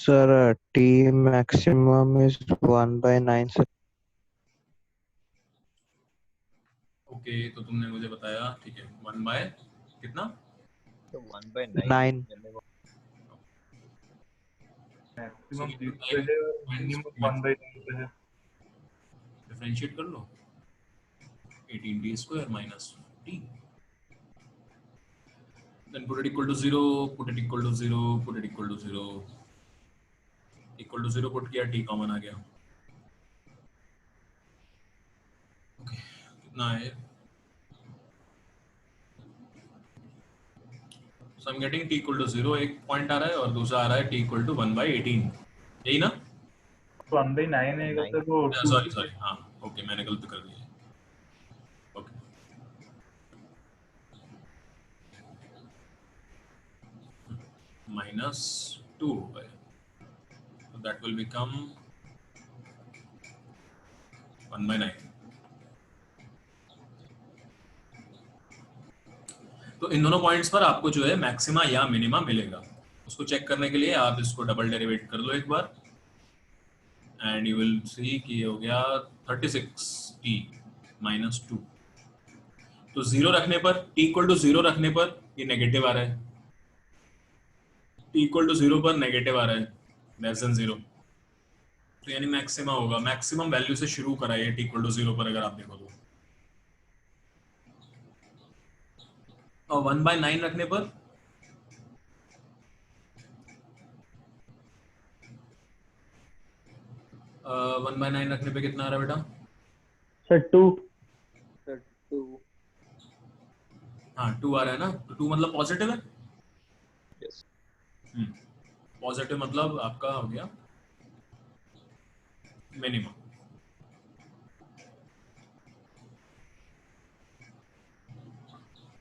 Sir, T maximum is 1/9, sir. Okay, तो तुमने मुझे बताया, ठीक है, 1 बाय कितना? तो 1/9 9. मैक्सिमम 30 पे है और मिनिमम 1/9 पे है। डिफरेंशिएट कर लो, 18t² minus t, then put it equal to 0, put it equal to 0, put it equal to 0, equal to 0 put किया, t कॉमन आ गया। ओके, कितना है? So I'm getting t equal to 0, एक पॉइंट आ रहा है, और दूसरा आ रहा है t equal to 1/18, यही ना? तो 1/9 है तो वो सॉरी, हाँ, ओके, मैंने गलत कर दिया। ओके, -2 हो गए, so that will become 1/9। तो इन दोनों पॉइंट्स पर आपको जो है मैक्सिमा या मिनिमा मिलेगा। उसको चेक करने के लिए आप इसको डबल डेरिवेट कर लो एक बार, एंड यू विल सी कि ये हो गया 36t - 2। तो 0 रखने पर, t इक्वल टू 0 रखने पर ये नेगेटिव आ रहा है, t इक्वल टू 0 पर नेगेटिव आ रहा है, लेस देन 0, तो यानी मैक्सिमा होगा। मैक्सिमम वैल्यू से शुरू करा है t इक्वल टू 0 पर, अगर आप देखो तो। और 1/9 रखने पर 1/9 रखने पे कितना आ रहा है बेटा? सर 2। हाँ, 2 आ रहा है ना, तो 2 मतलब पॉजिटिव है। यस, पॉजिटिव मतलब आपका हो गया मिनिमम।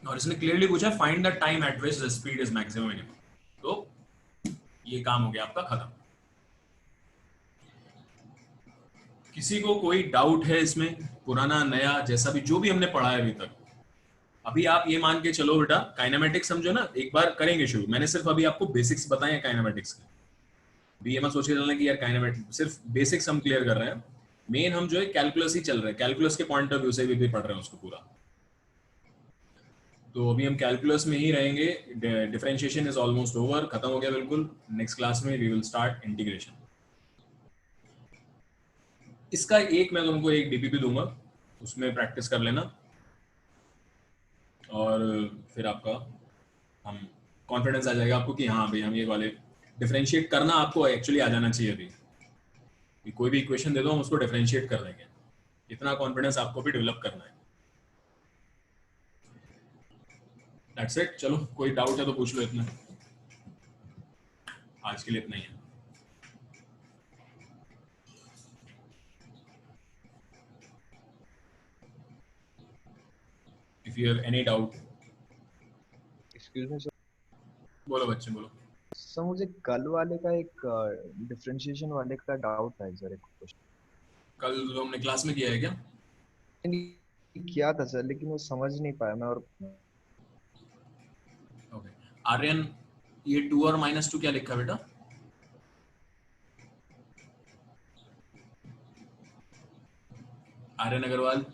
और इसने क्लियरली पूछा find the time eight which the speed is maximum minimum, तो ये काम हो गया आपका खत्म। किसी को कोई डाउट है इसमें, पुराना नया जैसा भी, जो भी हमने पढ़ा है अभी तक? अभी आप ये मान के चलो बेटा, काइनेमेटिक्स समझो ना, एक बार करेंगे शुरू। मैंने सिर्फ अभी आपको बेसिक्स बताए हैं काइनेमेटिक्स के, भी ये मत सोच के चलना कि यार काइनेमेटिक्स, सिर्फ बेसिक्स हम क्लियर कर रहे हैं। मेन हम जो है कैलकुलस ही चल रहे हैं, कैलकुलस के पॉइंट ऑफ व्यू से भी पढ़ रहे हैं उसको पूरा। तो अभी हम कैलकुलस में ही रहेंगे। डिफरेंशिएशन इज ऑलमोस्ट ओवर, खत्म हो गया बिल्कुल। नेक्स्ट क्लास में वी विल स्टार्ट इंटीग्रेशन। इसका एक मैं तुमको एक डीपीपी दूंगा, उसमें प्रैक्टिस कर लेना, और फिर आपका हम कॉन्फिडेंस आ जाएगा आपको कि हाँ भाई हम ये वाले डिफरेंशिएट करना आपको एक्चुअली आ जाना चाहिए। अभी कि कोई भी इक्वेशन दे दो हम उसको डिफरेंशिएट कर देंगे, इतना कॉन्फिडेंस आपको भी डेवलप करना है। That's it. चलो, कोई डाउट है तो पूछ लो। इतना आज के लिए इतना ही है। If you have any doubt, excuse me sir. बोलो बच्चे बोलो। सर मुझे कल वाले का एक डिफरेंशिएशन वाले का डाउट है सर, एक क्वेश्चन। कल जो हमने क्लास में किया है क्या? किया था सर, लेकिन वो समझ नहीं पाया मैं। और ओके, आर्यन, ये 2 और -2 क्या लिखा बेटा? आर्यन अग्रवाल,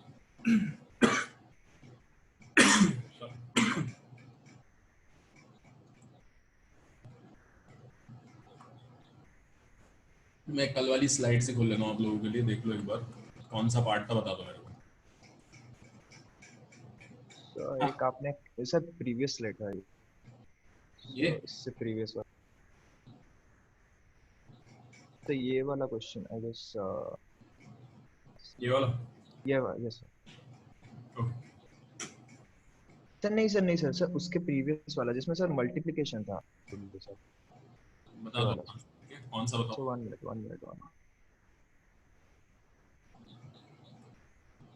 मैं कल वाली स्लाइड से खोल लेता हूँ आप लोगों के लिए, देख लो एक बार कौन सा पार्ट था, बता दो मेरे को। सर एक आपने सर प्रीवियस स्लाइड था ये इससे प्रीवियस वाला, तो ये वाला क्वेश्चन आई गेस, ये वाला। Yes sir. ओके, सर नहीं सर, नहीं सर, सर उसके प्रीवियस वाला जिसमें सर मल्टीप्लिकेशन था सर। बता दो कौन सा बताओ। Sir 1 minute 1 minute 1 minute.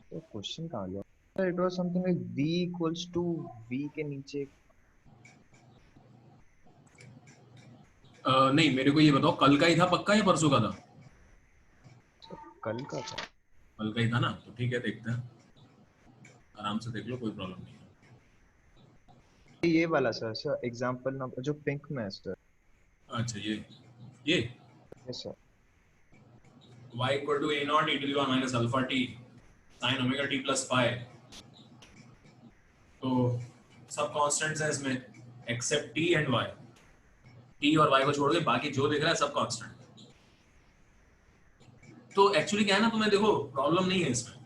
तो क्वेश्चन कहाँ गया sir? It was something like v equals to v के नीचे। नहीं, मेरे को ये बताओ कल का ही था पक्का या परसों का था? सर कल का था। कल का ही था ना, तो ठीक है, देखते हैं, आराम से देख लो, कोई प्रॉब्लम नहीं है। ये वाला सर, सर एग्जांपल नंबर जो पिंक में है सर। अच्छा, ये yes sir. y equal to a naught e to the power minus alpha t sin omega t plus phi। तो सब कांस्टेंट्स हैं इसमें except t and y। t और y को छोड़ के बाकी जो दिख रहा है सब कांस्टेंट। तो एक्चुअली क्या है ना, तुम्हें देखो प्रॉब्लम नहीं है इसमें,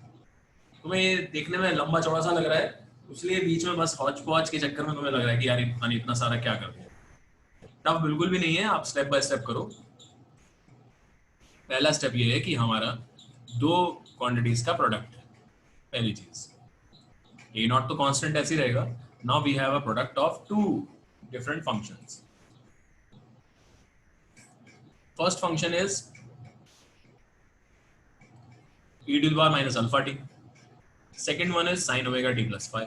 तुम्हें ये देखने में लंबा चौड़ा सा लग रहा है, इसलिए बीच में बस हौच पौच के चक्कर में तुम्हें लग रहा है कि यार इतना सारा क्या कर दिया। टफ बिल्कुल भी नहीं है, आप स्टेप बाय स्टेप करो। पहला स्टेप ये है कि हमारा दो क्वांटिटीज का प्रोडक्ट है, पहली चीज। ए नॉट तो कांस्टेंट ऐसे ही रहेगा। Now we have a product of two different functions. First function is e to the power minus alpha t. Second one is sin omega t plus phi.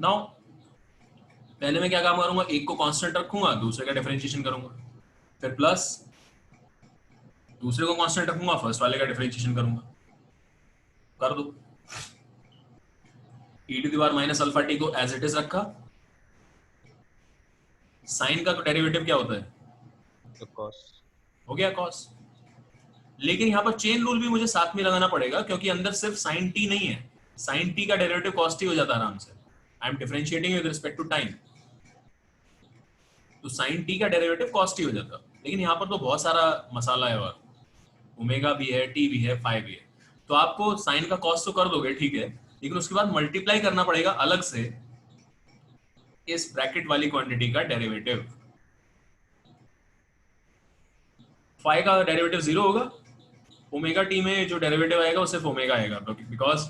Now पहले मैं क्या काम करूंगा, एक को कांस्टेंट रखूंगा, दूसरे का डिफरेंशिएशन करूंगा, फिर प्लस दूसरे को कांस्टेंट रखूंगा, फर्स्ट वाले का डिफरेंशिएशन करूंगा। कर दो। e to the power minus alpha t को एज इट इज रखा। साइन का डेरिवेटिव क्या होता है? cos। हो गया cos। लेकिन यहाँ पर चेन रूल भी मुझे साथ में लगाना पड़ेगा, क्योंकि अंदर सिर्फ sin t नहीं है, sin t का डेरिवेटिव cos t हो जाता है आराम से। I am differentiating with respect to time, तो sin t का डेरिवेटिव cos t हो जाता। लेकिन यहाँ पर तो बहुत सारा मसाला है, और ओमेगा भी है, t भी है, phi भी है। तो आपको sin का cos तो कर दोगे, ठीक है, लेकिन उसके बाद मल्टीप्लाई करना पड़ेगा अलग से इस ब्रैकेट वाली क्वांटिटी का डेरिवेटिव। phi का डेरिवेटिव 0 होगा, ओमेगा टी में जो डेरिवेटिव आएगा वो सिर्फ ओमेगा आएगा, बिकॉज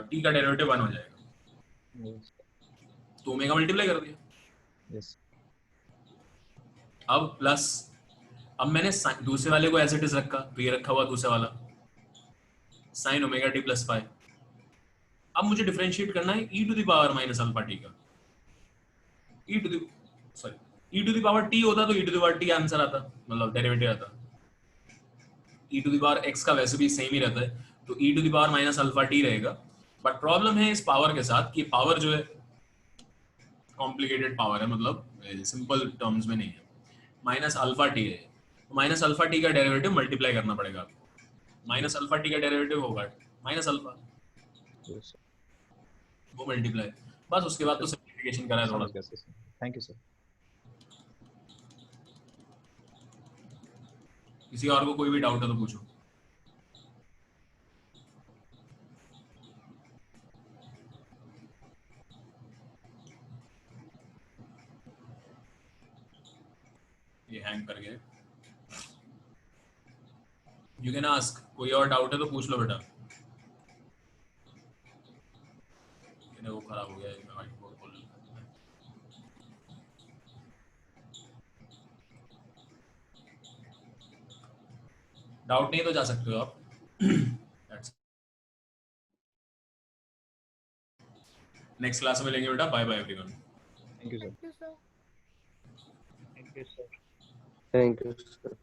टी का डेरिवेटिव 1 हो जाएगा। तो ओमेगा मल्टीप्लाई कर दिया। यस। अब प्लस, अब मैंने दूसरे वाले को एज इट इज रखा, तो ये रखा हुआ दूसरा वाला sine omega T plus pi. अब मुझे डिफरेंशिएट करना है e to the power minus alpha T का। e to the power T होता तो e to the power T answer आता, मतलब डेरिवेटिव आता। e to the power x का वैसे भी सेम ही रहता है, तो e to the power minus alpha T रहेगा। बट प्रॉब्लम है इस पावर के साथ कि पावर जो है कॉम्प्लिकेटेड पावर है, मतलब सिंपल टर्म्स में नहीं है। माइनस अल्फा टी है, माइनस अल्फा टी का डेरिवेटिव मल्टीप्लाई करना पड़ेगा आपको। माइनस अल्फा टी का डेरिवेटिव होगा माइनस अल्फा, वो मल्टीप्लाई, बस उसके बाद तो सिंप्लीफिकेशन करा है थोड़ा। Thank you sir. किसी और को कोई भी डाउट है तो पूछो। ये हैंग कर गए। यू कैन आस्क, कोई और डाउट है तो पूछ लो बेटा। वो खराब हो गया है, मैं व्हाइट बोर्ड खोल लूं। डाउट नहीं तो जा सकते हो आप। नेक्स्ट क्लास में मिलेंगे बेटा। Bye bye everyone. Thank you sir. Thank you sir.